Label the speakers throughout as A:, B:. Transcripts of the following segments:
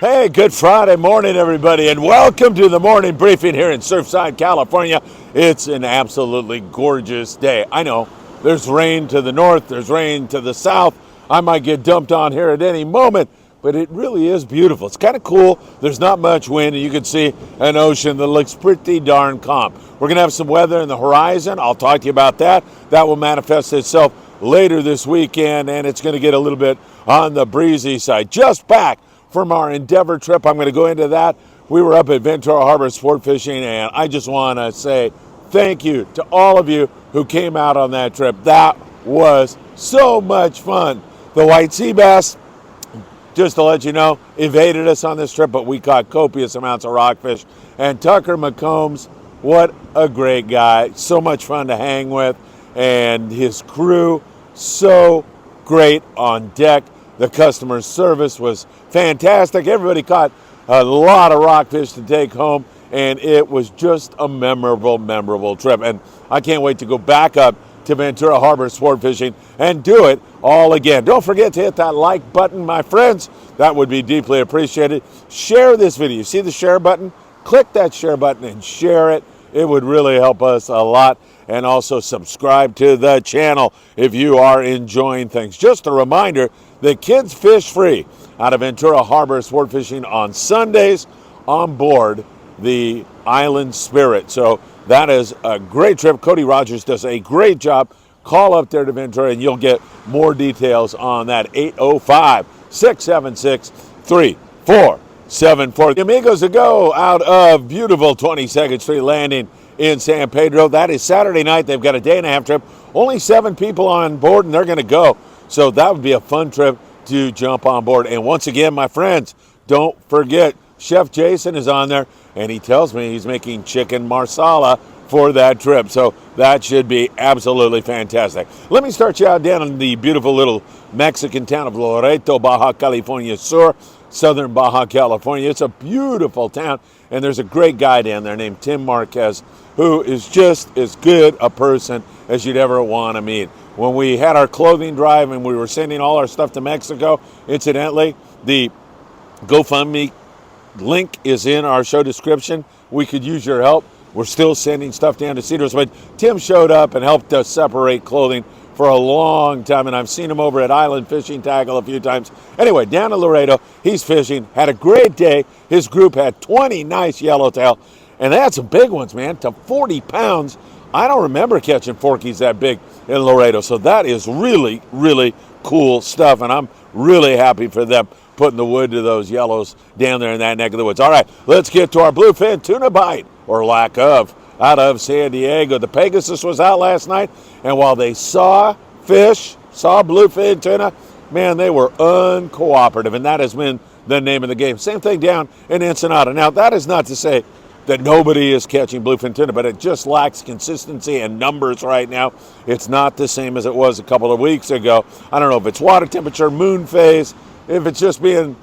A: Hey, good Friday morning, everybody, and welcome to the morning briefing here in Surfside, California. It's an absolutely gorgeous day. I know there's rain to the north, there's rain to the south. I might get dumped on here at any moment, but it really is beautiful. It's kind of cool. There's not much wind, and you can see an ocean that looks pretty darn calm. We're going to have some weather in the horizon. I'll talk to you about that. That will manifest itself later this weekend, and it's going to get a little bit on the breezy side. Just back from our Endeavor trip. I'm going to go into that. We were up at Ventura Harbor sport fishing, and I just want to say thank you to all of you who came out on that trip. That was so much fun. The white sea bass, just to let you know, evaded us on this trip, but we caught copious amounts of rockfish. And Tucker McCombs, what a great guy. So much fun to hang with. And his crew, so great on deck. The customer service was fantastic. Everybody caught a lot of rockfish to take home, and it was just a memorable trip. And I can't wait to go back up to Ventura Harbor sport fishing and do it all again. Don't forget to hit that like button, my friends. That would be deeply appreciated. Share this video. You see the share button? Click that share button and share it. It would really help us a lot. And also subscribe to the channel if you are enjoying things. Just a reminder that kids fish free out of Ventura Harbor sport fishing on Sundays on board the Island Spirit. So that is a great trip. Cody Rogers does a great job. Call up there to Ventura and you'll get more details on that. 805-676-3474. The Amigos to go out of beautiful 22nd Street Landing in San Pedro. That is Saturday night. They've got a day and a half trip. Only 7 people on board, and they're going to go. So that would be a fun trip to jump on board. And once again, my friends, don't forget, Chef Jason is on there, and he tells me he's making chicken marsala for that trip. So that should be absolutely fantastic. Let me start you out down in the beautiful little Mexican town of Loreto, Baja California Sur, southern Baja California. It's a beautiful town, and there's a great guy down there named Tim Marquez, who is just as good a person as you'd ever want to meet. When we had our clothing drive and we were sending all our stuff to Mexico, incidentally, the GoFundMe link is in our show description. We could use your help. We're still sending stuff down to Cedars, but Tim showed up and helped us separate clothing for a long time, and I've seen him over at Island Fishing Tackle a few times. Anyway, down in Laredo, he's fishing, had a great day. His group had 20 nice yellowtail, and they had some big ones, man, to 40 pounds. I don't remember catching forkies that big in Laredo, so that is really, really cool stuff, and I'm really happy for them putting the wood to those yellows down there in that neck of the woods. All right, let's get to our bluefin tuna bite, or lack of, out of San Diego. The Pegasus was out last night, and while they saw fish, saw bluefin tuna, man, they were uncooperative, and that has been the name of the game. Same thing down in Ensenada. Now, that is not to say that nobody is catching bluefin tuna, but it just lacks consistency and numbers right now. It's not the same as it was a couple of weeks ago. I don't know if it's water temperature, moon phase, if it's just being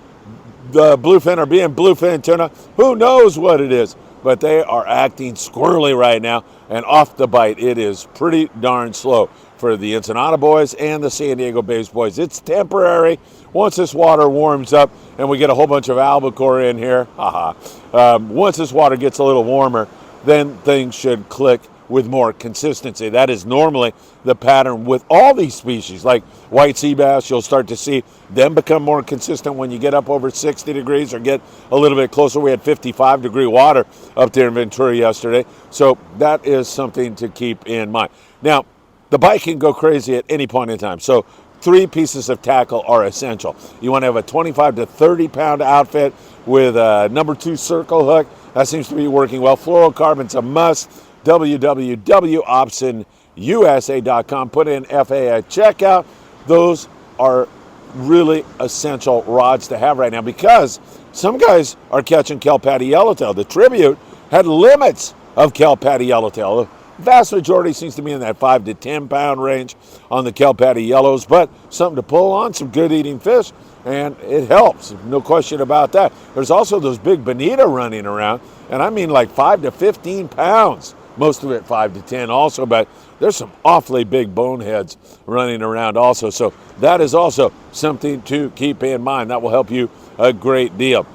A: the bluefin or being bluefin tuna, who knows what it is. But they are acting squirrely right now, and off the bite, it is pretty darn slow for the Ensenada boys and the San Diego Bay boys. It's temporary. Once this water warms up and we get a whole bunch of albacore in here, once this water gets a little warmer, then things should click with more consistency. That is normally the pattern with all these species. Like white sea bass, you'll start to see them become more consistent when you get up over 60 degrees or get a little bit closer. We had 55-degree water up there in Ventura yesterday. So that is something to keep in mind. Now, the bite can go crazy at any point in time. So 3 pieces of tackle are essential. You want to have a 25 to 30-pound outfit with a number 2 circle hook. That seems to be working well. Fluorocarbon's a must. www.optionusa.com. Put in FA at checkout. Those are really essential rods to have right now because some guys are catching kelp patty yellowtail. The Tribute had limits of kelp patty yellowtail. The vast majority seems to be in that 5 to 10 pound range on the kelp patty yellows, but something to pull on, some good eating fish, and it helps, no question about that. There's also those big bonita running around, and I mean like 5 to 15 pounds. Most of it 5 to 10 also, but there's some awfully big boneheads running around also. So that is also something to keep in mind. That will help you a great deal.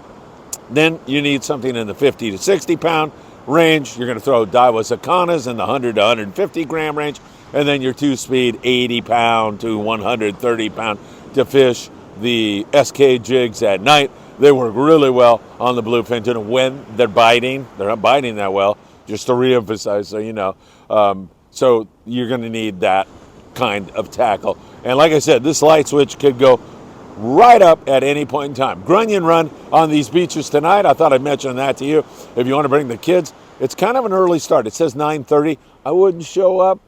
A: Then you need something in the 50 to 60 pound range. You're going to throw Daiwa Sakanas in the 100 to 150 gram range, and then your 2-speed 80 pound to 130 pound to fish the SK jigs at night. They work really well on the bluefin tuna when they're biting. They're not biting that well, just to reemphasize so you know. So you're going to need that kind of tackle. And like I said, this light switch could go right up at any point in time. Grunion run on these beaches tonight. I thought I'd mention that to you. If you want to bring the kids, it's kind of an early start. It says 9:30. I wouldn't show up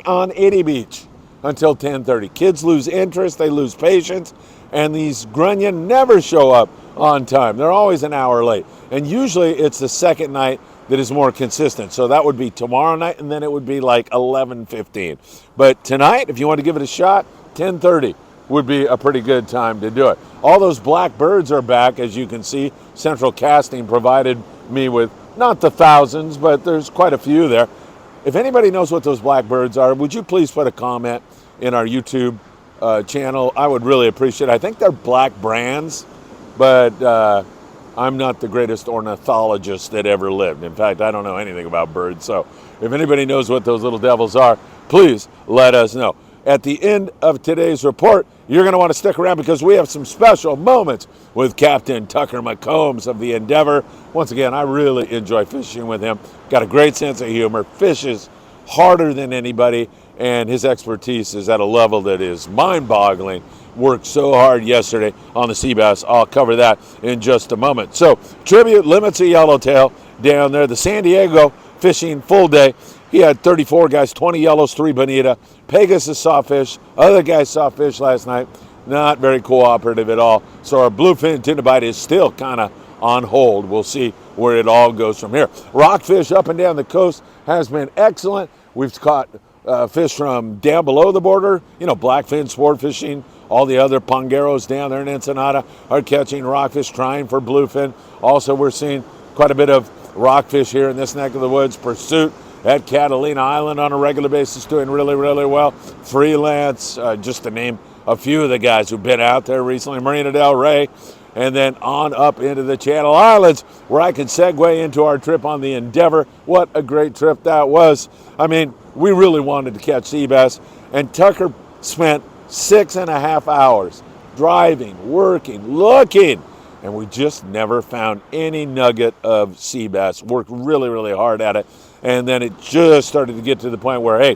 A: on any beach until 10:30. Kids lose interest, they lose patience, and these grunion never show up on time. They're always an hour late. And usually it's the second night that is more consistent. So that would be tomorrow night, and then it would be like 11:15. But tonight, if you want to give it a shot, 10:30 would be a pretty good time to do it. All those black birds are back, as you can see. Central Casting provided me with not the thousands, but there's quite a few there. If anybody knows what those black birds are, would you please put a comment in our YouTube channel? I would really appreciate it. I think they're black brands, but I'm not the greatest ornithologist that ever lived. In fact, I don't know anything about birds. So if anybody knows what those little devils are, please let us know. At the end of today's report, you're going to want to stick around because we have some special moments with Captain Tucker McCombs of the Endeavor. Once again, I really enjoy fishing with him. Got a great sense of humor, fishes harder than anybody, and his expertise is at a level that is mind-boggling. Worked so hard yesterday on the sea bass. I'll cover that in just a moment. So, tribute limits of yellowtail down there. The San Diego fishing full day. He had 34 guys, 20 yellows, 3 bonita. Pegasus saw fish. Other guys saw fish last night. Not very cooperative at all. So our bluefin tuna bite is still kind of on hold. We'll see where it all goes from here. Rockfish up and down the coast has been excellent. We've caught fish from down below the border. You know, blackfin, sport fishing. All the other pongeros down there in Ensenada are catching rockfish, trying for bluefin. Also, we're seeing quite a bit of rockfish here in this neck of the woods. Pursuit at Catalina Island on a regular basis, doing really, really well. Freelance, just to name a few of the guys who've been out there recently. Marina del Rey, and then on up into the Channel Islands, where I can segue into our trip on the Endeavor. What a great trip that was. I mean, we really wanted to catch sea bass, and Tucker spent 6.5 hours driving, working, looking, and we just never found any nugget of sea bass. Worked really, really hard at it. And then it just started to get to the point where, hey,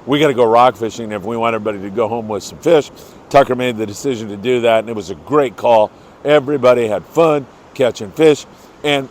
A: we got to go rock fishing if we want everybody to go home with some fish. Tucker made the decision to do that, and it was a great call. Everybody had fun catching fish. And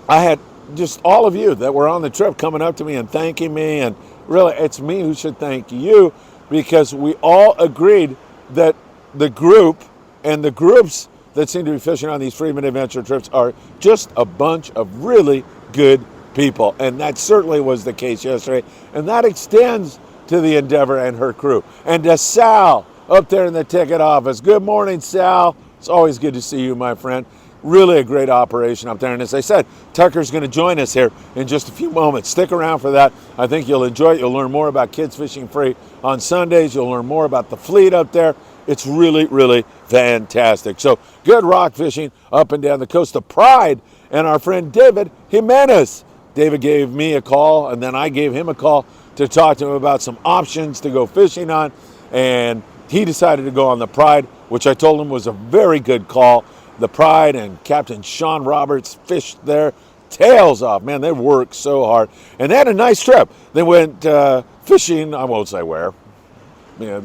A: I had just all of you that were on the trip coming up to me and thanking me. And really, it's me who should thank you, because we all agreed that the group and the groups that seem to be fishing on these Friedman Adventure trips are just a bunch of really good people, and that certainly was the case yesterday, and that extends to the Endeavor and her crew, and to Sal up there in the ticket office. Good morning, Sal. It's always good to see you, my friend. Really a great operation up there, and as I said, Tucker's going to join us here in just a few moments. Stick around for that. I think you'll enjoy it. You'll learn more about Kids Fishing Free on Sundays. You'll learn more about the fleet up there. It's really, really fantastic. So good rock fishing up and down the coast. The Pride and our friend David Jimenez. David gave me a call, and then I gave him a call to talk to him about some options to go fishing on, and he decided to go on the Pride, which I told him was a very good call. The Pride and Captain Sean Roberts fished their tails off. Man, they worked so hard, and they had a nice trip. They went fishing, I won't say where,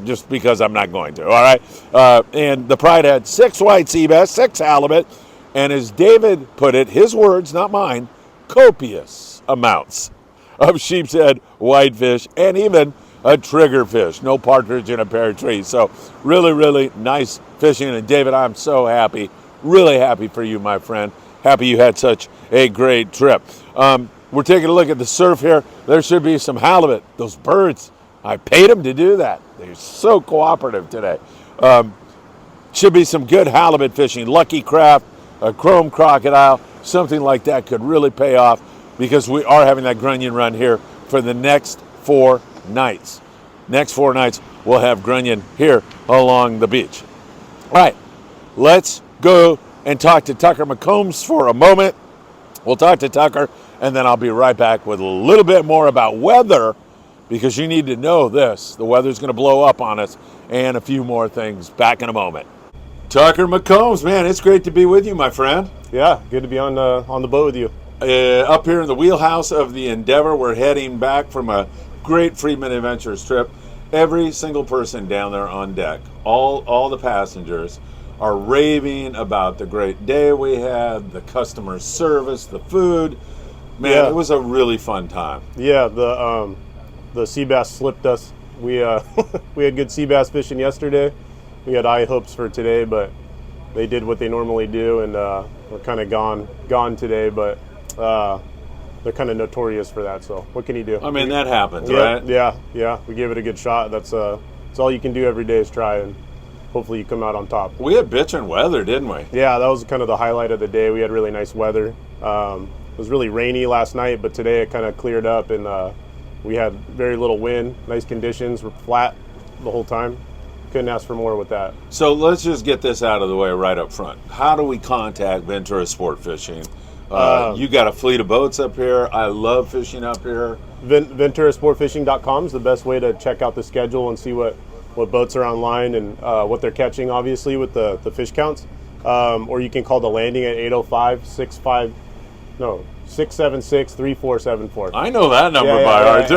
A: just because I'm not going to, all right? And the Pride had 6 white sea bass, 6 halibut, and as David put it, his words, not mine, copious amounts of sheepshead whitefish and even a triggerfish. No partridge in a pear tree. So really, really nice fishing. And David, I'm so happy, really happy for you, my friend. Happy you had such a great trip. We're taking a look at the surf here. There should be some halibut. Those birds, I paid them to do that. They're so cooperative today. Should be some good halibut fishing. Lucky craft, a chrome crocodile, something like that could really pay off, because we are having that grunion run here for the next 4 nights. Next 4 nights, we'll have grunion here along the beach. All right, let's go and talk to Tucker McCombs for a moment. We'll talk to Tucker, and then I'll be right back with a little bit more about weather, because you need to know this. The weather's going to blow up on us, and a few more things. Back in a moment. Tucker McCombs, man, it's great to be with you, my friend.
B: Yeah, good to be on the boat with you.
A: Up here in the wheelhouse of the Endeavor, we're heading back from a great Friedman Adventures trip. Every single person down there on deck, all the passengers, are raving about the great day we had, the customer service, the food. Man, It was a really fun time.
B: Yeah, the sea bass slipped us. We we had good sea bass fishing yesterday. We had high hopes for today, but they did what they normally do, and we're kind of gone today. But they're kind of notorious for that. So what can you do?
A: I mean, that happens,
B: yeah,
A: right?
B: Yeah. We gave it a good shot. That's all you can do every day is try, and hopefully you come out on top.
A: We had bitchin' weather, didn't we?
B: Yeah, that was kind of the highlight of the day. We had really nice weather. It was really rainy last night, but today it kind of cleared up, and we had very little wind. Nice conditions. We're flat the whole time. Couldn't ask for more with that.
A: So let's just get this out of the way right up front. How do we contact Ventura Sport Fishing? You got a fleet of boats up here. I love fishing up here.
B: VenturaSportFishing.com is the best way to check out the schedule and see what boats are online and what they're catching, obviously, with the fish counts. Or you can call the landing at 676-3474.
A: I know that number by heart.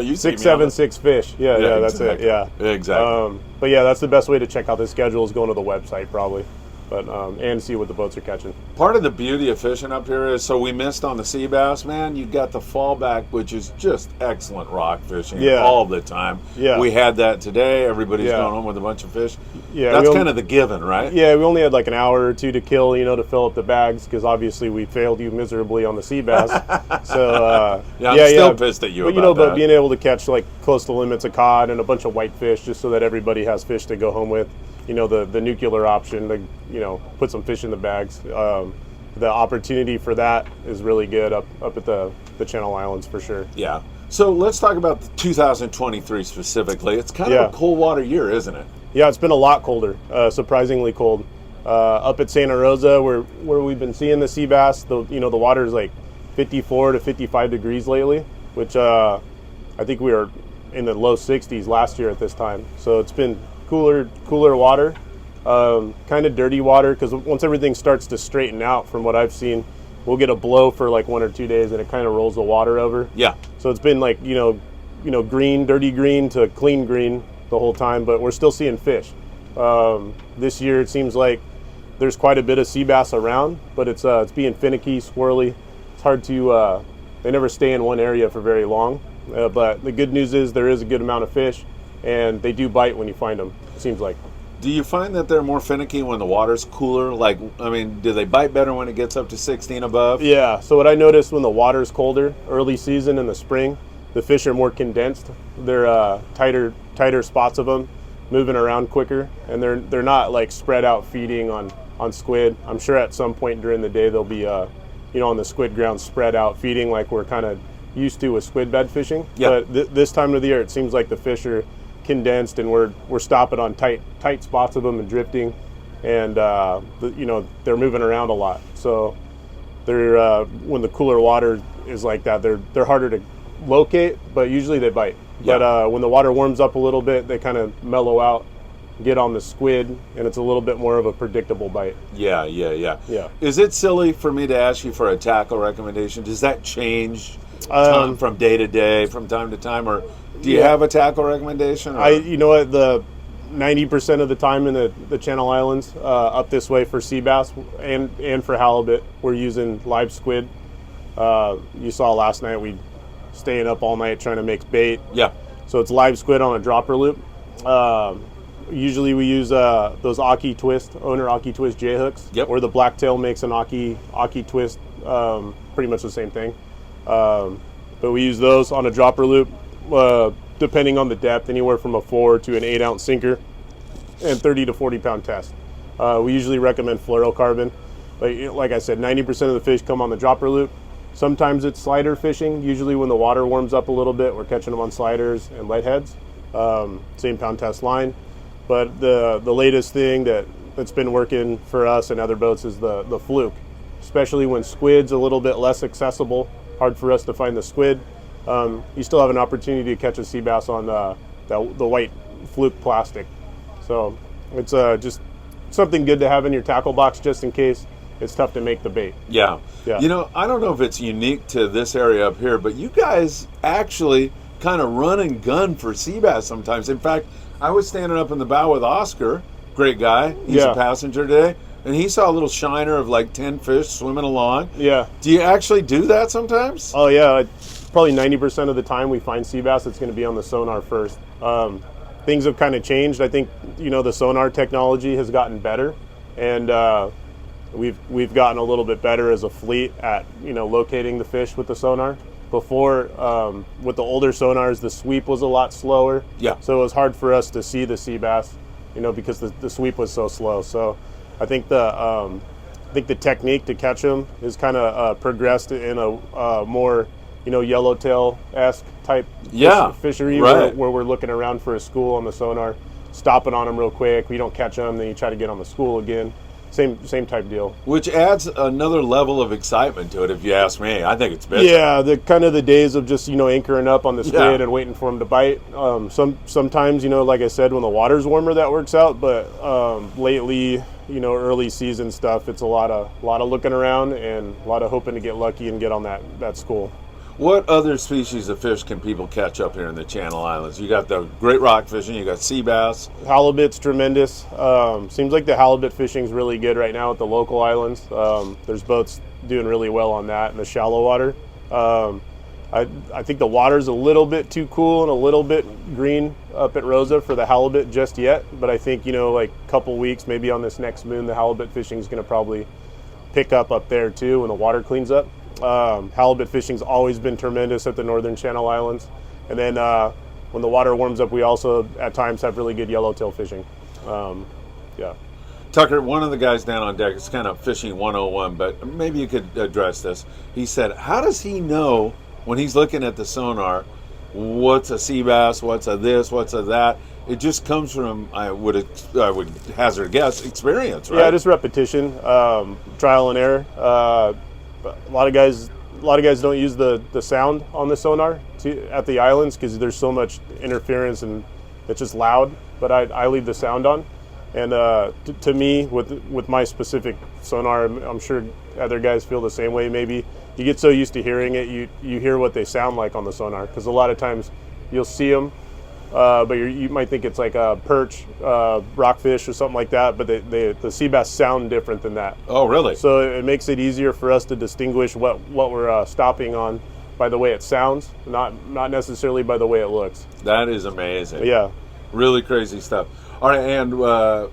A: You
B: 676 fish. Yeah, that's
A: exactly.
B: it. Yeah,
A: exactly.
B: But yeah, that's the best way to check out the schedule is going to the website probably, but and see what the boats are catching.
A: Part of the beauty of fishing up here is, so we missed on the sea bass, man. You got the fallback, which is just excellent rock fishing all the time.
B: Yeah,
A: we had that today. Everybody's going home with a bunch of fish.
B: Yeah,
A: that's kind of the given, right?
B: Yeah, we only had like an hour or two to kill, to fill up the bags, because obviously we failed you miserably on the sea bass. So
A: I'm still pissed at you.
B: But being able to catch like close to limits of cod and a bunch of whitefish, just so that everybody has fish to go home with. The nuclear option to put some fish in the bags. The opportunity for that is really good up at the Channel Islands for sure.
A: Yeah. So let's talk about 2023 specifically. It's kind of a cold water year, isn't it?
B: Yeah, it's been a lot colder, surprisingly cold. Up at Santa Rosa, where we've been seeing the sea bass, the water is like 54 to 55 degrees lately, which I think we were in the low 60s last year at this time. So it's been cooler water, kind of dirty water, because once everything starts to straighten out, from what I've seen, we'll get a blow for like 1 or 2 days and it kind of rolls the water over.
A: Yeah.
B: So it's been like green, dirty green to clean green the whole time, but we're still seeing fish. This year it seems like there's quite a bit of sea bass around, but it's being finicky, squirrely. It's hard to they never stay in one area for very long, but the good news is there is a good amount of fish, and they do bite when you find them, it seems like.
A: Do you find that they're more finicky when the water's cooler? Do they bite better when it gets up to 16 above?
B: Yeah, so what I noticed when the water's colder, early season in the spring, the fish are more condensed. They're tighter spots of them, moving around quicker, and they're not like spread out feeding on squid. I'm sure at some point during the day they'll be on the squid ground spread out feeding like we're kind of used to with squid bed fishing.
A: Yeah.
B: But this time of the year it seems like the fish are condensed, and we're stopping on tight spots of them and drifting, and they're moving around a lot. So they're when the cooler water is like that, they're harder to locate, but usually they bite.
A: Yeah.
B: But when the water warms up a little bit, they kind of mellow out, get on the squid, and it's a little bit more of a predictable bite.
A: Yeah. Is it silly for me to ask you for a tackle recommendation? Does that change from day to day, from time to time, or do you have a tackle recommendation? Or?
B: The 90% of the time in the Channel Islands, up this way for sea bass and for halibut, we're using live squid. You saw last night we staying up all night trying to make bait.
A: Yeah.
B: So it's live squid on a dropper loop. Usually we use those Aki Twist, owner Aki Twist J hooks.
A: Yep.
B: Or the Blacktail makes an Aki Twist, pretty much the same thing. But we use those on a dropper loop, depending on the depth, anywhere from a 4 to an 8 ounce sinker, and 30 to 40 pound test. We usually recommend fluorocarbon, but like I said, 90% of the fish come on the dropper loop. Sometimes it's slider fishing. Usually when the water warms up a little bit, we're catching them on sliders and lead heads, same pound test line. But the latest thing that that's been working for us and other boats is the fluke, especially when squid's a little bit less accessible. Hard for us to find the squid. You still have an opportunity to catch a sea bass on the white fluke plastic. So it's just something good to have in your tackle box just in case it's tough to make the bait.
A: Yeah.
B: Yeah.
A: You know, I don't know if it's unique to this area up here, but you guys actually kind of run and gun for sea bass sometimes. In fact, I was standing up in the bow with Oscar, great guy. He's a passenger today, and he saw a little shiner of like 10 fish swimming along.
B: Yeah.
A: Do you actually do that sometimes?
B: Oh yeah, probably 90% of the time we find sea bass, it's going to be on the sonar first. Things have kind of changed. I think, you know, the sonar technology has gotten better, and we've gotten a little bit better as a fleet at, you know, locating the fish with the sonar. Before, with the older sonars, the sweep was a lot slower.
A: Yeah.
B: So it was hard for us to see the sea bass, you know, because the sweep was so slow. So I think the technique to catch them is kind of progressed in a more, you know, yellowtail-esque type fishery,
A: right,
B: where we're looking around for a school on the sonar, stopping on them real quick. We don't catch them, then you try to get on the school again. Same type deal. Which
A: adds another level of excitement to it, if you ask me. I think it's better.
B: Yeah, the kind of the days of just, you know, anchoring up on the squid and waiting for them to bite. Sometimes, you know, like I said, when the water's warmer, that works out. But lately, you know, early season stuff, it's a lot of looking around and a lot of hoping to get lucky and get on that school.
A: What other species of fish can people catch up here in the Channel Islands? You got the great rock fishing, you got sea bass.
B: Halibut's tremendous. Seems like the halibut fishing's really good right now at the local islands. There's boats doing really well on that in the shallow water. I think the water's a little bit too cool and a little bit green up at Rosa for the halibut just yet, but I think, you know, like a couple weeks, maybe on this next moon, the halibut fishing's going to probably pick up there too when the water cleans up. Halibut fishing's always been tremendous at the northern Channel Islands, and then when the water warms up, we also at times have really good yellowtail fishing. Yeah.
A: Tucker, one of the guys down on deck, it's kind of fishing 101, but maybe you could address this. He said, how does he know when he's looking at the sonar what's a sea bass, what's a this, what's a that? It just comes from, I would hazard a guess, experience, right?
B: Yeah, just repetition, trial and error. A lot of guys don't use the sound on the sonar at the islands because there's so much interference and it's just loud. But I leave the sound on, and to me, with my specific sonar, I'm sure other guys feel the same way. Maybe you get so used to hearing it, you hear what they sound like on the sonar, because a lot of times you'll see them, but you might think it's like a perch, rockfish or something like that, but the sea bass sound different than that.
A: Oh, really?
B: So it makes it easier for us to distinguish what we're stopping on by the way it sounds, not necessarily by the way it looks.
A: That is amazing.
B: Yeah.
A: Really crazy stuff. All right, and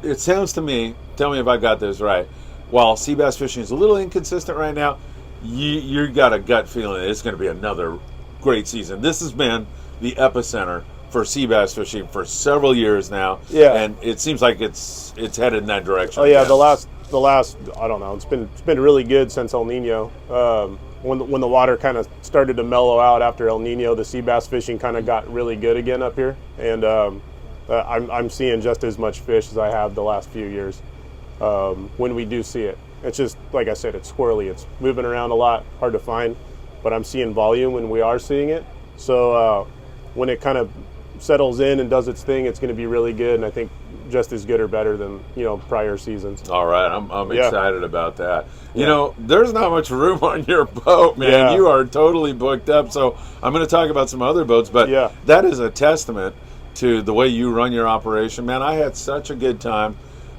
A: it sounds to me, tell me if I got this right, while sea bass fishing is a little inconsistent right now, you got a gut feeling that it's going to be another great season. This has been the epicenter for sea bass fishing for several years now.
B: Yeah.
A: And it seems like it's headed in that direction.
B: Oh yeah, the last I don't know, it's been really good since El Nino. When the water kind of started to mellow out after El Nino, the sea bass fishing kind of got really good again up here, and I'm seeing just as much fish as I have the last few years. When we do see it, it's just like I said, it's squirrely, it's moving around a lot, hard to find, but I'm seeing volume when we are seeing it. So when it kind of settles in and does its thing, it's going to be really good, and I think just as good or better than, you know, prior seasons.
A: All right, I'm excited about that. You know, there's not much room on your boat, man.
B: Yeah.
A: You are totally booked up. So I'm going to talk about some other boats, but that is a testament to the way you run your operation, man. I had such a good time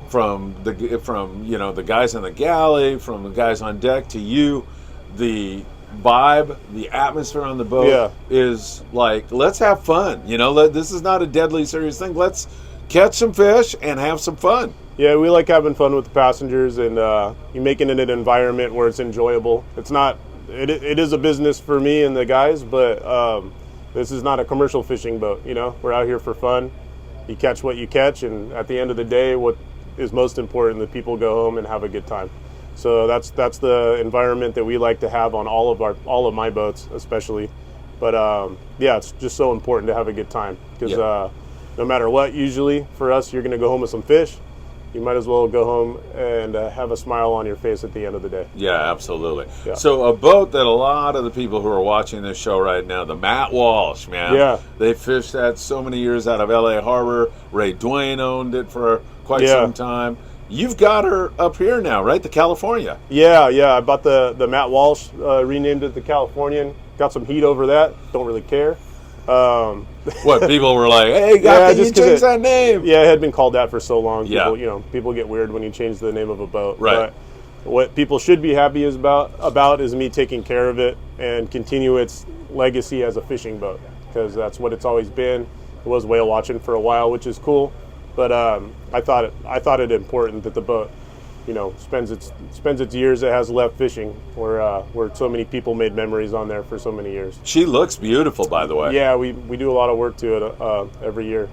A: from you know, the guys in the galley, from the guys on deck to you. The vibe, the atmosphere on the boat is like, let's have fun. You know, this is not a deadly serious thing. Let's catch some fish and have some fun.
B: Yeah, we like having fun with the passengers, and you're making it an environment where it's enjoyable. It's not. It is a business for me and the guys, but this is not a commercial fishing boat. You know, we're out here for fun. You catch what you catch, and at the end of the day, what is most important, that people go home and have a good time. So that's the environment that we like to have on all of my boats, especially. But yeah, it's just so important to have a good time, because no matter what, usually for us, you're going to go home with some fish, you might as well go home and have a smile on your face at the end of the day.
A: Yeah, absolutely.
B: Yeah.
A: So a boat that a lot of the people who are watching this show right now, the Matt Walsh, man.
B: Yeah.
A: They fished that so many years out of LA Harbor. Ray Duane owned it for quite
B: Yeah.
A: some time. You've got her up here now, right? The California.
B: Yeah. I bought the Matt Walsh, renamed it the Californian. Got some heat over that. Don't really care.
A: What, people were like, hey, can you change that name?
B: Yeah, it had been called that for so long.
A: Yeah.
B: People, people get weird when you change the name of a boat.
A: Right.
B: But what people should be happy about is me taking care of it and continue its legacy as a fishing boat, because that's what it's always been. It was whale watching for a while, which is cool. But I thought it important that the boat, spends its years it has left fishing, where so many people made memories on there for so many years.
A: She looks beautiful, by the way.
B: Yeah, we do a lot of work to it every year.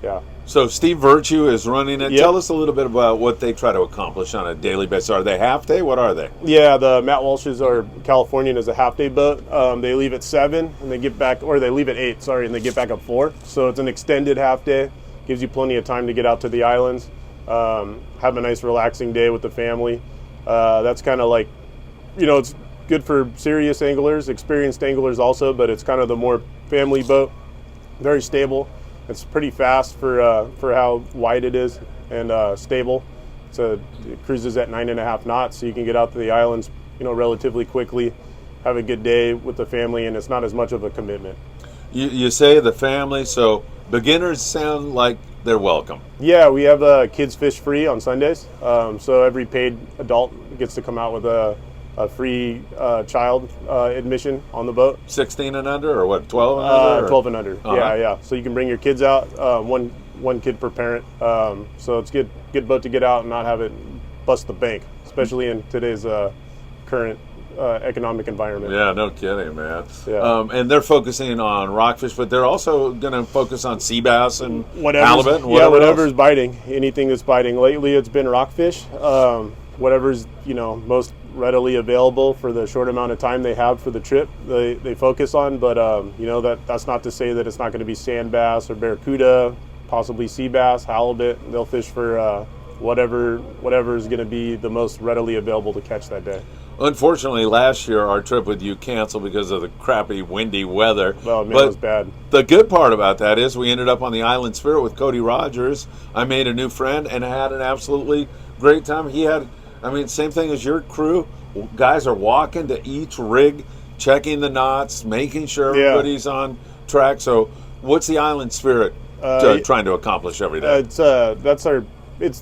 B: Yeah.
A: So Steve Virtue is running it.
B: Yep.
A: Tell us a little bit about what they try to accomplish on a daily basis. Are they half day? What are they?
B: Yeah, the Matt Walsh's or Californian is a half day boat. They leave at 7 and they get back, or they leave at 8, sorry, and they get back at 4. So it's an extended half day. Gives you plenty of time to get out to the islands, have a nice relaxing day with the family. That's kind of like, it's good for serious anglers, experienced anglers also, but it's kind of the more family boat. Very stable. It's pretty fast for how wide it is, and stable. It cruises at 9.5 knots, so you can get out to the islands, relatively quickly, have a good day with the family, and it's not as much of a commitment.
A: You say the family, so beginners sound like they're welcome.
B: Yeah, we have kids fish free on Sundays. So every paid adult gets to come out with a free child admission on the boat.
A: 16 and under, or what, 12 and under?
B: 12 and under.
A: Uh-huh.
B: Yeah. So you can bring your kids out, one kid per parent. So it's good boat to get out and not have it bust the bank, especially in today's current economic environment.
A: Yeah, no kidding, man.
B: Yeah.
A: And they're focusing on rockfish, but they're also going to focus on sea bass and
B: Whatever's,
A: halibut and
B: whatever's
A: else.
B: biting, anything that's biting. Lately, it's been rockfish. Whatever's most readily available for the short amount of time they have for the trip, they focus on. But that's not to say that it's not going to be sand bass or barracuda, possibly sea bass, halibut. They'll fish for whatever is going to be the most readily available to catch that day.
A: Unfortunately, last year our trip with you canceled because of the crappy, windy weather.
B: Oh, man,
A: but
B: it was bad.
A: The good part about that is we ended up on the Island Spirit with Cody Rogers. I made a new friend and had an absolutely great time. He had, same thing as your crew. Guys are walking to each rig, checking the knots, making sure everybody's on track. So what's the Island Spirit trying to accomplish every day?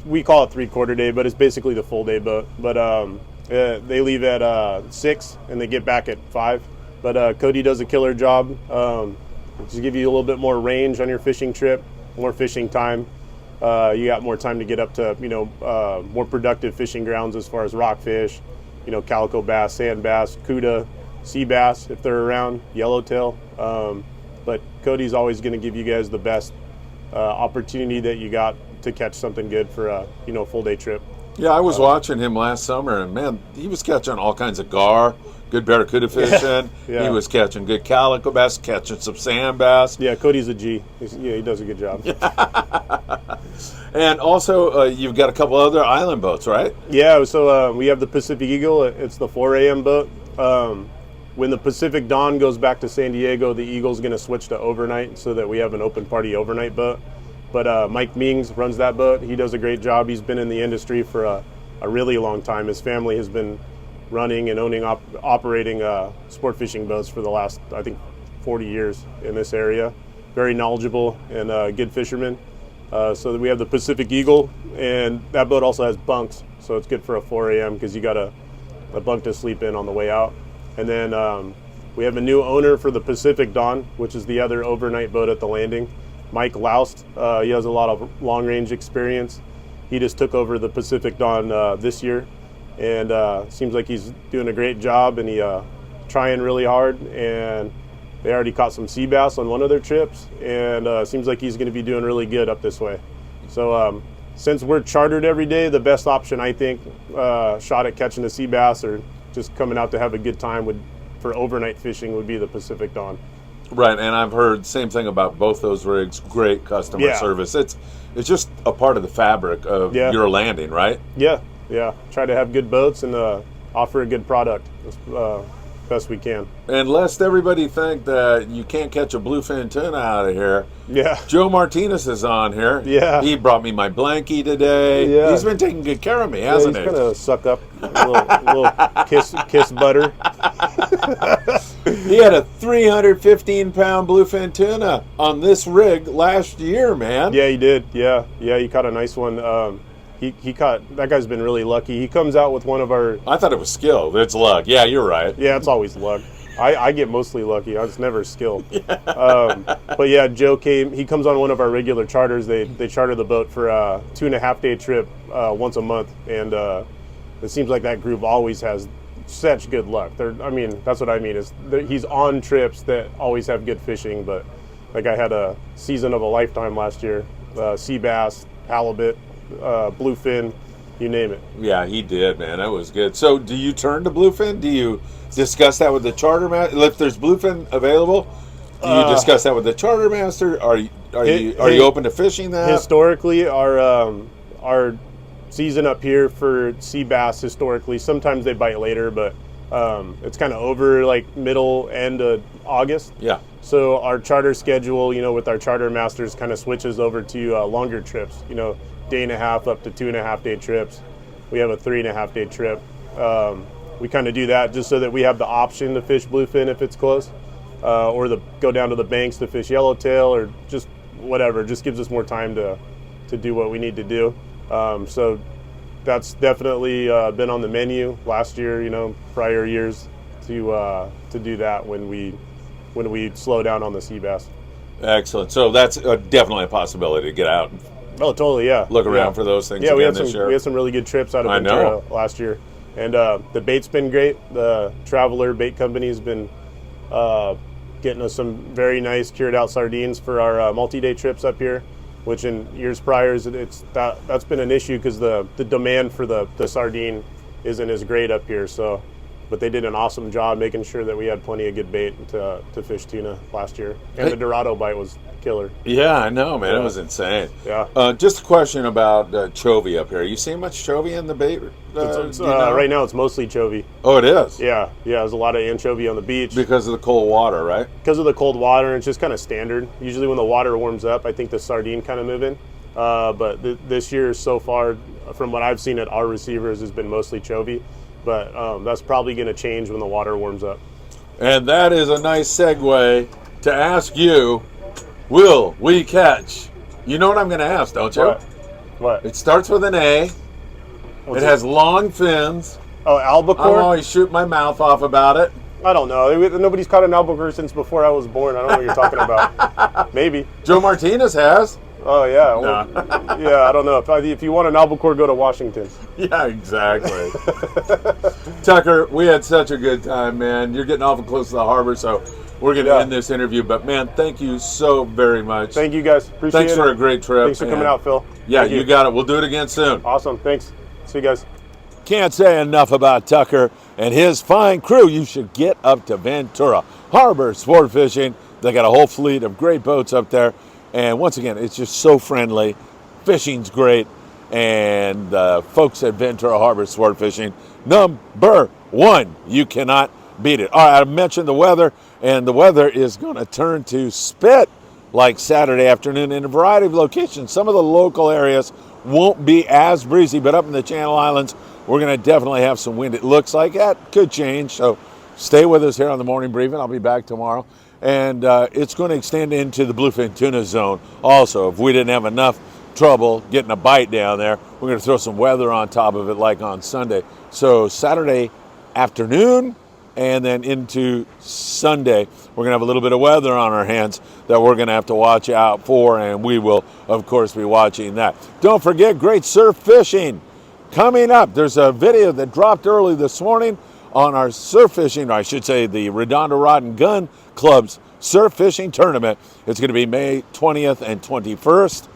B: We call it 3/4 day, but it's basically the full day boat. But they leave at 6 and they get back at 5. But Cody does a killer job. Just give you a little bit more range on your fishing trip, more fishing time. You got more time to get up to more productive fishing grounds as far as rockfish, calico bass, sand bass, cuda, sea bass if they're around, yellowtail. But Cody's always going to give you guys the best opportunity that you got to catch something good for a full day trip.
A: Yeah, I was watching him last summer, and man, he was catching all kinds of gar, good barracuda fishing.
B: Yeah.
A: He was catching good calico bass, catching some sand bass.
B: Yeah, Cody's a G. He does a good job.
A: And also, you've got a couple other island boats, right?
B: Yeah, so we have the Pacific Eagle. It's the 4 a.m. boat. When the Pacific Dawn goes back to San Diego, the Eagle's going to switch to overnight so that we have an open party overnight boat. But Mike Mings runs that boat. He does a great job. He's been in the industry for a really long time. His family has been running and owning, operating sport fishing boats for the last, I think, 40 years in this area. Very knowledgeable and good fisherman. So we have the Pacific Eagle, and that boat also has bunks. So it's good for a 4 a.m. because you got a bunk to sleep in on the way out. And then we have a new owner for the Pacific Dawn, which is the other overnight boat at the landing. Mike Loust, he has a lot of long-range experience. He just took over the Pacific Dawn this year, and seems like he's doing a great job, and he's trying really hard. And they already caught some sea bass on one of their trips, and seems like he's going to be doing really good up this way. So since we're chartered every day, the best option, I think, shot at catching the sea bass or just coming out to have a good time for overnight fishing would be the Pacific Dawn.
A: Right, and I've heard same thing about both those rigs. Great customer
B: Yeah.
A: service. It's just a part of the fabric of your landing, right?
B: Yeah, yeah. Try to have good boats and offer a good product as best we can.
A: And lest everybody think that you can't catch a bluefin tuna out of here,
B: Yeah.
A: Joe Martinez is on here.
B: Yeah.
A: He brought me my blankie today.
B: Yeah.
A: He's been taking good care of me,
B: Yeah,
A: hasn't
B: he's
A: he?
B: gonna suck up a little kiss butter.
A: He had a 315-pound bluefin tuna on this rig last year, man.
B: Yeah, he did. Yeah, he caught a nice one. He caught, that guy's been really lucky. He comes out with one of our.
A: I thought it was skill. It's luck. Yeah, you're right.
B: Yeah, it's always luck. I get mostly lucky. I was never skill. But yeah, Joe came. He comes on one of our regular charters. They charter the boat for a 2.5-day trip once a month, and it seems like that group always has such good luck. That's what I mean. He's on trips that always have good fishing. But like I had a season of a lifetime last year. Seabass, halibut, bluefin, you name it.
A: Yeah, he did, man. That was good. So, do you turn to bluefin? Do you discuss that with the charter master? If there's bluefin available, do you discuss that with the charter master? Are you open to fishing that?
B: Historically, our season up here for sea bass, historically, sometimes they bite later, but it's kind of over like middle end of August.
A: Yeah.
B: So our charter schedule, with our charter masters, kind of switches over to longer trips. Day and a half up to 2.5-day trips. We have a 3.5-day trip. We kind of do that just so that we have the option to fish bluefin if it's close, or go down to the banks to fish yellowtail, or just whatever. Just gives us more time to do what we need to do. So that's definitely been on the menu last year. Prior years to do that when we slow down on the sea bass.
A: Excellent. So that's definitely a possibility to get out.
B: Oh, totally, yeah.
A: Look around for those things.
B: Yeah, we had
A: this year.
B: We had some really good trips out of Ventura last year, and the bait's been great. The Traveler Bait Company has been getting us some very nice cured out sardines for our multi-day trips up here, which in years prior that's been an issue because the demand for the sardine isn't as great up here. So, but they did an awesome job making sure that we had plenty of good bait to fish tuna last year, and the Dorado bite was killer.
A: Yeah, I know, man. It was insane.
B: Yeah.
A: Just a question about chovy up here. Are you seeing much chovy in the bait?
B: Right now, it's mostly chovy.
A: Oh, it is?
B: Yeah. There's a lot of anchovy on the beach.
A: Because of the cold water, right?
B: Because of the cold water, it's just kind of standard. Usually when the water warms up, I think the sardine kind of move in. But this year so far, from what I've seen at our receivers, has been mostly chovy. But that's probably going to change when the water warms up. And
A: that is a nice segue to ask you, will we catch? You know what I'm going to ask, don't you?
B: What?
A: It starts with an A. It has long fins.
B: Oh, albacore?
A: I'm always shooting my mouth off about it.
B: I don't know. Nobody's caught an albacore since before I was born. I don't know what you're talking about. Maybe.
A: Joe Martinez has.
B: Oh, yeah. Well, yeah, I don't know. If you want an albacore, go to Washington.
A: Yeah, exactly. Tucker, we had such a good time, man. You're getting awful close to the harbor, so we're going to end this interview. But, man, thank you so very much.
B: Thank you, guys. Appreciate it.
A: Thanks for a great trip.
B: Thanks for coming out, Phil.
A: Yeah, you got it. We'll do it again soon.
B: Awesome. Thanks. See you guys.
A: Can't say enough about Tucker and his fine crew. You should get up to Ventura Harbor Sport Fishing. They got a whole fleet of great boats up there. And once again, it's just so friendly. Fishing's great. And folks at Ventura Harbor Sport Fishing, #1. You cannot beat it. All right, I mentioned the weather, and the weather is going to turn to spit like Saturday afternoon in a variety of locations. Some of the local areas won't be as breezy, but up in the Channel Islands, we're going to definitely have some wind. It looks like that could change, so stay with us here on the morning briefing. I'll be back tomorrow. And it's going to extend into the bluefin tuna zone also. If we didn't have enough trouble getting a bite down there, we're going to throw some weather on top of it like on Sunday. So Saturday afternoon and then into Sunday, we're going to have a little bit of weather on our hands that we're going to have to watch out for, and we will, of course, be watching that. Don't forget, great surf fishing coming up. There's a video that dropped early this morning on our surf fishing, or I should say the Redondo Rod and Gun Club's surf fishing tournament. It's going to be May 20th and 21st,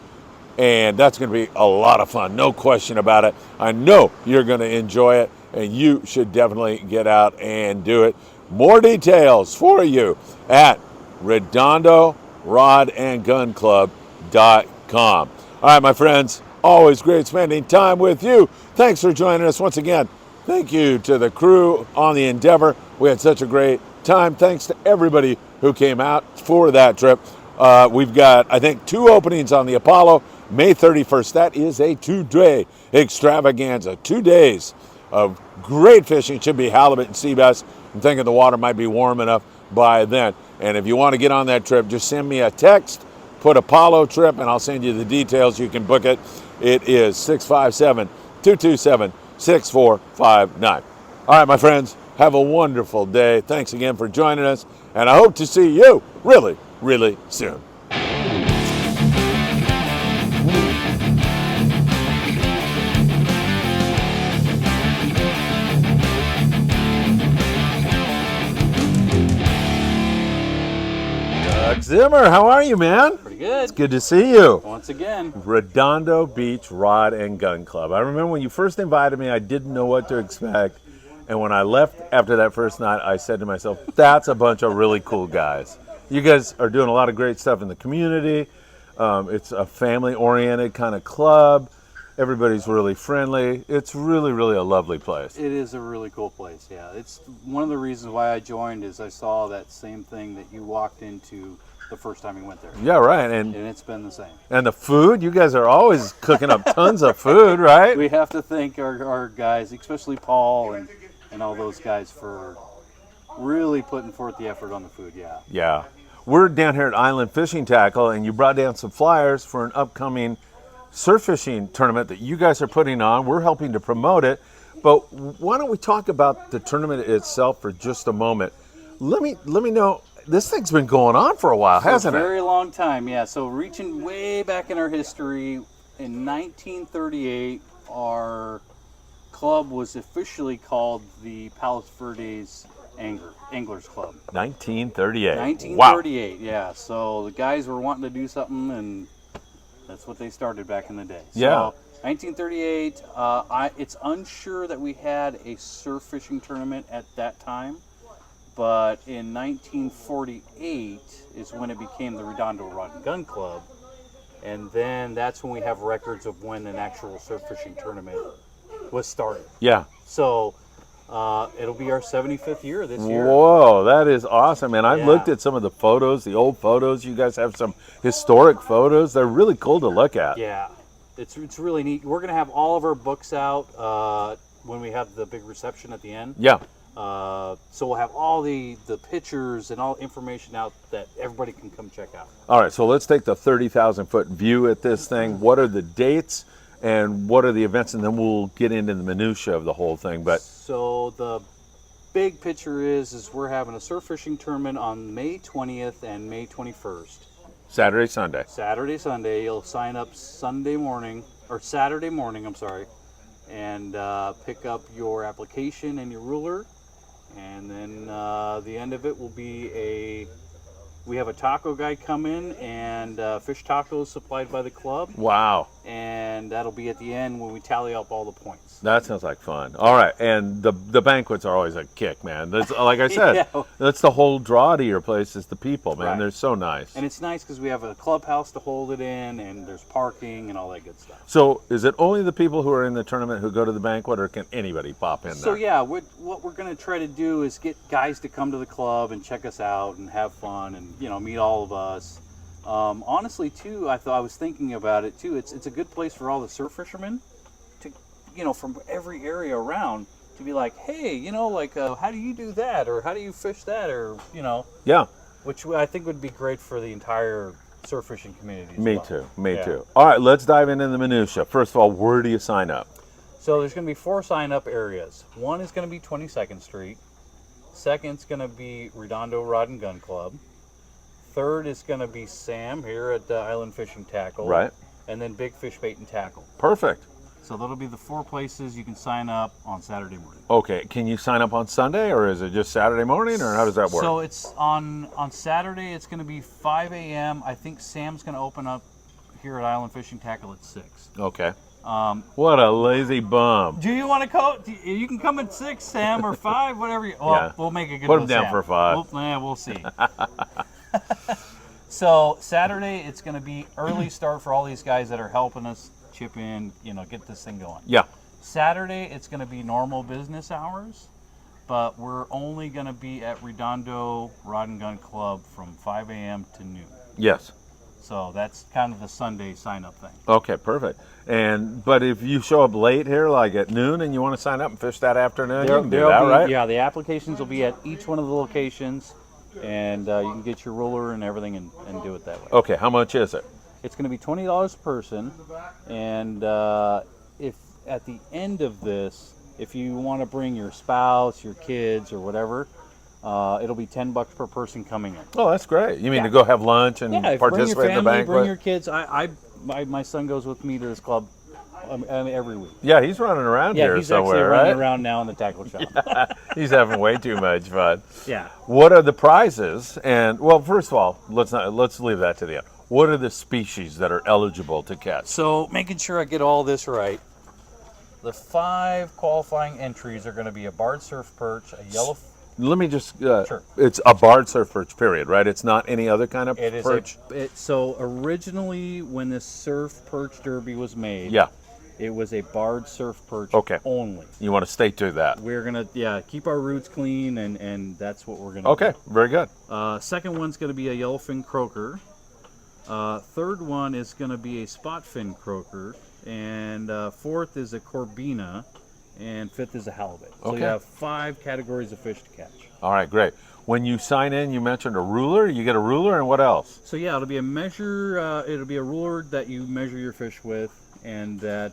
A: and that's going to be a lot of fun, no question about it. I know you're going to enjoy it, and you should definitely get out and do it. More details for you at RedondoRodAndGunClub.com. All right, my friends, always great spending time with you. Thanks for joining us once again. Thank you to the crew on the Endeavor. We had such a great time. Thanks to everybody who came out for that trip. We've got, I think, 2 openings on the Apollo. May 31st, that is a 2-day extravaganza. 2 days of great fishing. Should be halibut and sea bass. I'm thinking the water might be warm enough by then. And if you want to get on that trip, just send me a text, put Apollo trip, and I'll send you the details. You can book it. It is 657-227-6459. All right, my friends, have a wonderful day. Thanks again for joining us, and I hope to see you really, really soon. Doug Zimmer, how are you, man?
C: Pretty good.
A: It's good to see you.
C: Once again.
A: Redondo Beach Rod and Gun Club. I remember when you first invited me, I didn't know what to expect. And when I left after that first night, I said to myself, that's a bunch of really cool guys. You guys are doing a lot of great stuff in the community. It's a family-oriented kind of club. Everybody's really friendly. It's really, really a lovely place.
C: It is a really cool place, yeah. It's one of the reasons why I joined is I saw that same thing that you walked into the first time you went there.
A: Yeah, right. And
C: it's been the same.
A: And the food, you guys are always cooking up tons of food, right?
C: We have to thank our guys, especially Paul and all those guys for really putting forth the effort on the food, yeah.
A: Yeah. We're down here at Island Fishing Tackle, and you brought down some flyers for an upcoming surf fishing tournament that you guys are putting on. We're helping to promote it, but why don't we talk about the tournament itself for just a moment? Let me know. This thing's been going on for a while, hasn't it?
C: A very long time, yeah. So reaching way back in our history, in 1938, our club was officially called the Palos Verdes Anglers Club.
A: 1938.
C: 1938, wow. Yeah. So the guys were wanting to do something, and that's what they started back in the day. So,
A: yeah.
C: 1938, it's unsure that we had a surf fishing tournament at that time, but in 1948 is when it became the Redondo Rod and Gun Club, and then that's when we have records of when an actual surf fishing tournament was started.
A: Yeah.
C: So it'll be our 75th year this year.
A: Whoa, that is awesome. And I looked at some of the photos, the old photos. You guys have some historic photos. They're really cool to look at.
C: Yeah, it's really neat. We're going to have all of our books out when we have the big reception at the end.
A: Yeah.
C: So we'll have all the pictures and all information out that everybody can come check out.
A: All right, so let's take the 30,000-foot view at this thing. What are the dates and what are the events? And then we'll get into the minutia of the whole thing. But
C: so the big picture is we're having a surf fishing tournament on May 20th and May 21st.
A: Saturday, Sunday.
C: Saturday, Sunday. You'll sign up Saturday morning, I'm sorry, and pick up your application and your ruler. And then the end of it will be we have a taco guy come in and fish tacos supplied by the club.
A: Wow.
C: And that'll be at the end when we tally up all the points.
A: That sounds like fun. All right, and the banquets are always a kick, man. That's, like I said,
C: yeah.
A: That's the whole draw to your place is the people, man.
C: Right.
A: They're so nice.
C: And it's nice because we have a clubhouse to hold it in, and there's parking and all that good stuff.
A: So is it only the people who are in the tournament who go to the banquet, or can anybody pop in there?
C: So yeah, what we're going to try to do is get guys to come to the club and check us out and have fun and meet all of us. Honestly, too, I was thinking about it too. It's a good place for all the surf fishermen to, from every area around to be like, hey, how do you do that, or how do you fish that, or
A: Yeah.
C: Which I think would be great for the entire surf fishing community.
A: Me too. All right, let's dive into the minutia. First of all, where do you sign up?
C: So there's going to be 4 sign-up areas. One is going to be 22nd Street. Second's going to be Redondo Rod and Gun Club. Third is going to be Sam here at Island Fishing Tackle.
A: Right.
C: And then Big Fish Bait and Tackle.
A: Perfect.
C: So that'll be the 4 places you can sign up on Saturday morning.
A: Okay. Can you sign up on Sunday, or is it just Saturday morning, or how does that work?
C: So it's on Saturday, it's going to be 5 a.m. I think Sam's going to open up here at Island Fishing Tackle at 6.
A: Okay. What a lazy bum.
C: Do you want to go? You can come at 6, Sam, or 5, whatever. We'll make a good
A: Put
C: one,
A: him down
C: Sam.
A: for 5.
C: We'll see. So Saturday, it's going to be early start for all these guys that are helping us chip in, get this thing going.
A: Yeah.
C: Saturday, it's going to be normal business hours, but we're only going to be at Redondo Rod and Gun Club from 5 a.m. to noon.
A: Yes.
C: So that's kind of the Sunday sign-up thing.
A: Okay, perfect. But if you show up late here, like at noon, and you want to sign up and fish that afternoon, you can do that, right?
C: Yeah, the applications will be at each one of the locations, and you can get your ruler and everything and do it that way.
A: Okay, how much is it?
C: It's going to be $20 a person, and if at the end of this, if you want to bring your spouse, your kids, or whatever, it'll be $10 per person coming in.
A: Oh, that's great. You mean to go have lunch and
C: Yeah,
A: participate
C: bring your family,
A: in the banquet?
C: bring your kids. My son goes with me to this club every week.
A: Yeah, he's running around here
C: he's
A: somewhere,
C: actually running
A: right?
C: around now in the tackle shop.
A: He's having way too much fun.
C: Yeah.
A: What are the prizes? And well, first of all, let's leave that to the end. What are the species that are eligible to catch?
C: So making sure I get all this right. The 5 qualifying entries are going to be a barred surf perch, a yellow.
A: Let me just.
C: Sure.
A: It's a barred surf perch, period, right? It's not any other kind of
C: It is
A: perch.
C: so originally, when the surf perch derby was made,
A: Yeah.
C: it was a barred surf perch only.
A: You want to stay to that?
C: We're gonna keep our roots clean, and that's what we're gonna.
A: Okay, very good.
C: Second one's gonna be a yellowfin croaker. Third one is gonna be a spotfin croaker, and fourth is a corbina, and fifth is a halibut. So
A: Okay.
C: you have 5 categories of fish to catch.
A: All right, great. When you sign in, you mentioned a ruler. You get a ruler, and what else?
C: So yeah, it'll be a measure. It'll be a ruler that you measure your fish with, and that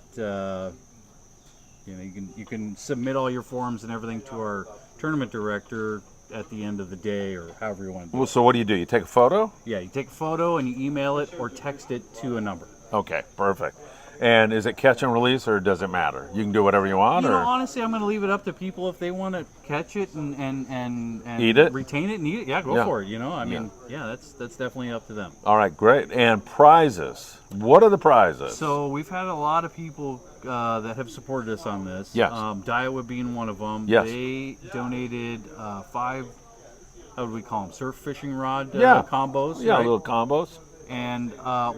C: you can submit all your forms and everything to our tournament director at the end of the day, or however you want to do
A: Well,
C: it.
A: so what do? You take a photo?
C: Yeah, you take a photo and you email it or text it to a number.
A: Okay, perfect. And is it catch and release, or does it matter? You can do whatever you want, or
C: Honestly, I'm going to leave it up to people if they want to catch it and
A: Eat it?
C: retain it and eat it. Yeah, go
A: Yeah.
C: for it. I mean, that's definitely up to them.
A: all right, great. And prizes. What are the prizes?
C: So we've had a lot of people that have supported us on this.
A: Yes.
C: Daiwa being one of them.
A: Yes.
C: They donated 5, how do we call them, surf fishing rod combos.
A: yeah,
C: right?
A: little combos.
C: And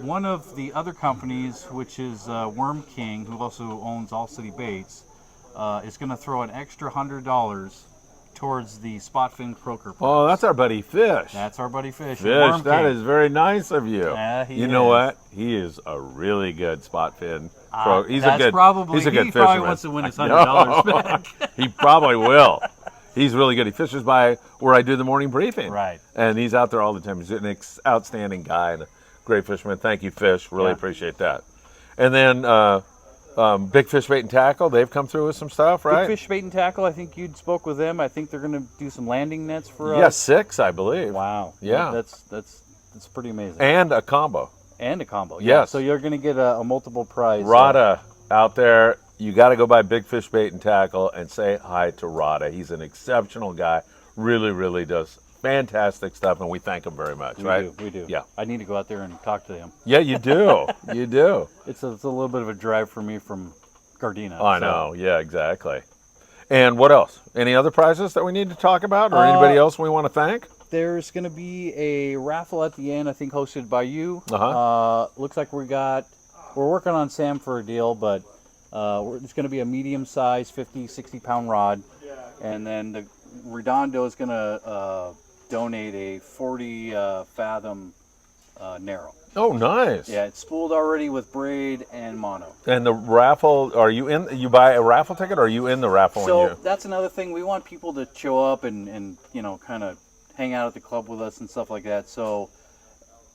C: one of the other companies, which is Worm King, who also owns All City Baits, is going to throw an extra $100 towards the spotfin croaker prize.
A: Oh, that's our buddy Fish.
C: That's our buddy Fish.
A: Fish,
C: Worm
A: that
C: King.
A: is very nice of you.
C: Yeah, he
A: You know
C: is.
A: what? He is a really good spot fin. He's
C: that's
A: a good.
C: probably,
A: he's a good
C: he probably
A: fisherman.
C: wants to win his
A: I
C: $100
A: know.
C: back.
A: He probably will. He's really good. He fishes by where I do the morning briefing.
C: Right.
A: And he's out there all the time. He's an outstanding guy and a great fisherman. Thank you, Fish. Really appreciate that. And then Big Fish Bait and Tackle, they've come through with some stuff, right?
C: Big Fish Bait and Tackle, I think you'd spoke with them. I think they're going to do some landing nets for us.
A: Yeah, 6, I believe.
C: Wow.
A: Yeah.
C: That's pretty amazing.
A: And a combo.
C: And a combo.
A: Yes.
C: Yeah. So you're going to get a multiple prize.
A: Rada out there, you got to go by Big Fish Bait and Tackle and say hi to Rada. He's an exceptional guy. Really, really does fantastic stuff, and we thank him very much, right?
C: We do.
A: Yeah.
C: I need to go out there and talk to him.
A: Yeah, you do. You do.
C: It's a little bit of a drive for me from Gardena.
A: I know. Yeah, exactly. And what else? Any other prizes that we need to talk about, or anybody else we want to thank?
C: There's going to be a raffle at the end, I think hosted by you. Looks like we're working on Sam for a deal, but it's going to be a medium-sized 50, 60-pound rod. And then the Redondo is going to donate a 40-fathom narrow.
A: Oh, nice.
C: Yeah, it's spooled already with braid and mono.
A: And the raffle, are you in? You buy a raffle ticket, or are you in the raffle?
C: So that's another thing. We want people to show up and kind of hang out at the club with us and stuff like that. So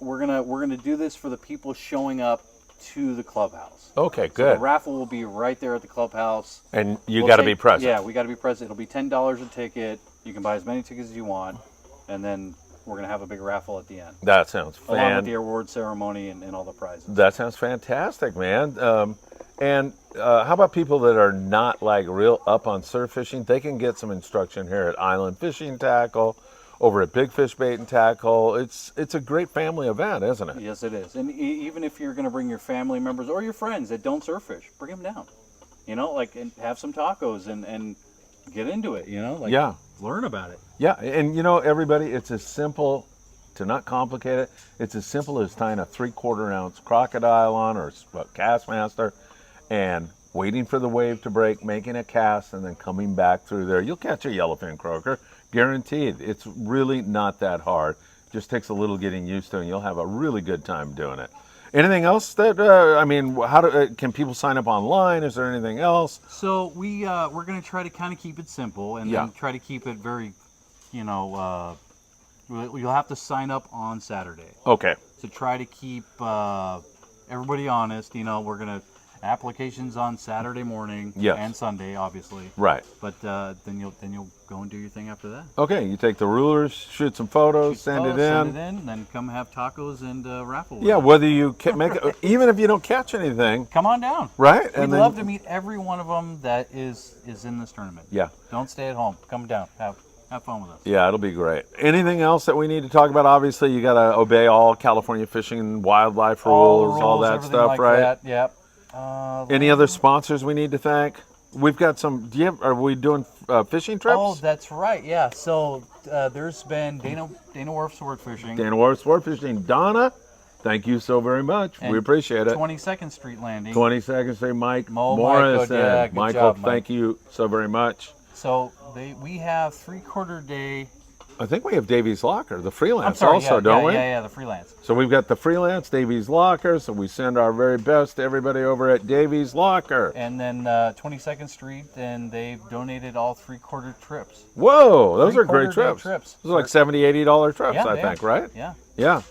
C: we're gonna do this for the people showing up to the clubhouse.
A: Okay,
C: So
A: good.
C: the raffle will be right there at the clubhouse.
A: And you got to be present.
C: Yeah, we got to be present. It'll be $10 a ticket. You can buy as many tickets as you want, and then we're gonna have a big raffle at the end,
A: That sounds
C: along with the award ceremony and all the prizes.
A: That sounds fantastic, man. And how about people that are not like real up on surf fishing? They can get some instruction here at Island Fishing Tackle, over at Big Fish Bait and Tackle. It's a great family event, isn't it?
C: Yes, it is. And even if you're going to bring your family members or your friends that don't surf fish, bring them down. And have some tacos and get into it.
A: Yeah.
C: Learn about it.
A: Yeah, and everybody, it's as simple to not complicate it, it's as simple as tying a 3/4 ounce crocodile on or a Castmaster and waiting for the wave to break, making a cast, and then coming back through there. You'll catch a yellowfin croaker, guaranteed. It's really not that hard. Just takes a little getting used to, and you'll have a really good time doing it. Anything else that I mean? Can people sign up online? Is there anything else?
C: So we're going to try to kind of keep it simple, and then try to keep it very, you'll have to sign up on Saturday.
A: Okay.
C: To try to keep everybody honest. We're going to applications on Saturday morning and Sunday, obviously.
A: Right.
C: But then you'll go and do your thing after that.
A: Okay, you take the rulers, shoot some photos, send it in,
C: then come have tacos and raffle.
A: Yeah, whether you make it, even if you don't catch anything,
C: come on down.
A: Right.
C: We'd love to meet every one of them that is in this tournament.
A: Yeah.
C: Don't stay at home. Come down. Have fun with us.
A: Yeah, it'll be great. Anything else that we need to talk about? Obviously, you got to obey all California fishing and wildlife rules, all that stuff,
C: like
A: right?
C: That. Yep.
A: Any other sponsors we need to thank? We've got some. Are we doing fishing trips?
C: Oh, that's right. Yeah. So there's been Dana Wharf Sport Fishing.
A: Dana Wharf Sport Fishing. Donna, thank you so very much.
C: And
A: we appreciate it.
C: 22nd Street Landing.
A: 22nd Street, Mike Morris.
C: Good
A: Michael,
C: job, Mike.
A: Thank you so very much.
C: So we have 3/4 day.
A: I think we have Davies Locker, the freelance
C: I'm sorry,
A: also, don't we?
C: Yeah, the freelance.
A: So we've got the freelance, Davies Locker, so we send our very best to everybody over at Davies Locker.
C: And then 22nd Street, and they've donated all 3/4 trips.
A: Whoa, those are great trips. Those are like $70, $80 trips,
C: yeah,
A: I think, right?
C: Yeah.
A: Yeah.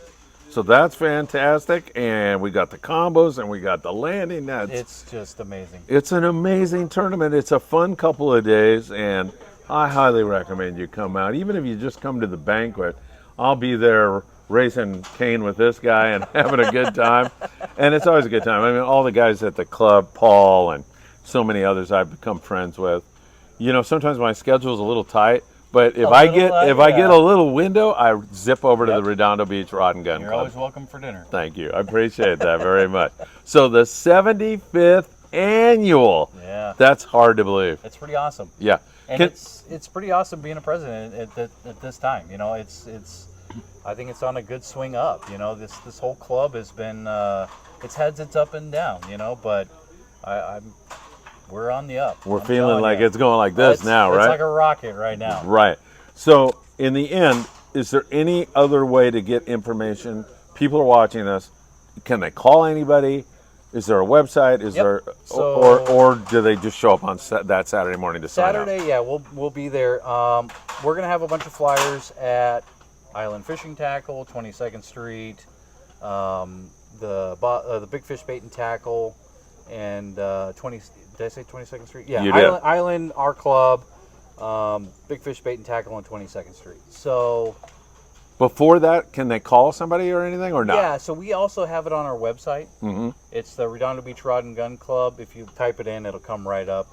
A: So that's fantastic, and we got the combos, and we got the landing nets.
C: It's just amazing.
A: It's an amazing tournament. It's a fun couple of days, and I highly recommend you come out. Even if you just come to the banquet, I'll be there racing cane with this guy and having a good time. And it's always a good time. I mean, all the guys at the club, Paul and so many others I've become friends with. Sometimes my schedule's a little tight, but if I get a little window, I zip over to the Redondo Beach Rod and Gun Club.
C: You're always welcome for dinner.
A: Thank you. I appreciate that very much. So the 75th annual.
C: Yeah.
A: That's hard to believe.
C: It's pretty awesome.
A: Yeah.
C: And it's pretty awesome being a president at this time. I think it's on a good swing up. This whole club has been it's had its up and down. But we're on the up.
A: We're feeling like it's going like this now, right?
C: It's like a rocket right now.
A: Right. So in the end, is there any other way to get information? People are watching this. Can they call anybody? Is there a website? Is there, or do they just show up on that Saturday morning to sign up?
C: Saturday, yeah, we'll be there. We're gonna have a bunch of flyers at Island Fishing Tackle, 22nd Street, the Big Fish Bait and Tackle, and 20. Did I say 22nd Street? Yeah,
A: you did.
C: Island, our club, Big Fish Bait and Tackle on 22nd Street. So.
A: Before that, can they call somebody or anything or not?
C: Yeah, so we also have it on our website.
A: Mm-hmm.
C: It's the Redondo Beach Rod and Gun Club. If you type it in, it'll come right up.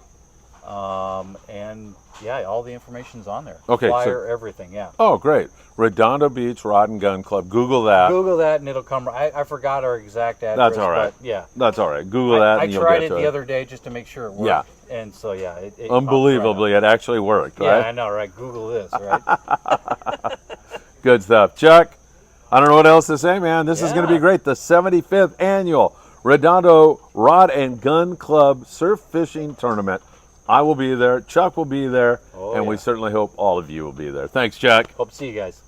C: And yeah, all the information's on there.
A: Okay,
C: Flyer, everything, yeah.
A: Oh, great. Redondo Beach Rod and Gun Club. Google that.
C: Google that and it'll come. I forgot our exact address.
A: That's all right.
C: But yeah.
A: That's all right. Google that and you'll get to it.
C: I tried it the other day just to make sure it worked.
A: Yeah.
C: And so, yeah. It
A: Unbelievably, it actually worked, right?
C: Yeah, I know, right? Google this, right?
A: Good stuff. Chuck, I don't know what else to say, man. This is going to be great. The 75th annual Redondo Rod and Gun Club Surf Fishing Tournament. I will be there. Chuck will be there. And we certainly hope all of you will be there. Thanks, Chuck.
C: Hope to see you guys.